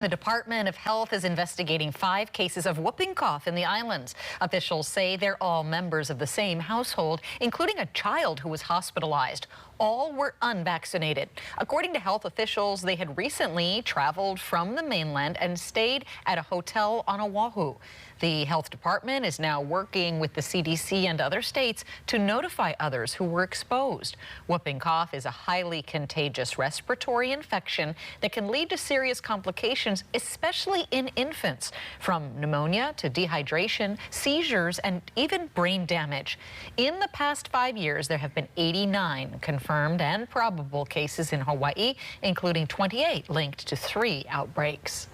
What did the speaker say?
The Department of Health is investigating 5 cases of whooping cough in the islands. Officials say they're all members of the same household, including a child who was hospitalized. All were unvaccinated. According to health officials, they had recently traveled from the mainland and stayed at a hotel on Oahu. The health department is now working with the CDC and other states to notify others who were exposed. Whooping cough is a highly contagious respiratory infection that can lead to serious complications, especially in infants, from pneumonia to dehydration, seizures, and even brain damage. In the past 5 years, there have been 89 confirmed and probable cases in Hawaii, including 28 linked to 3 outbreaks.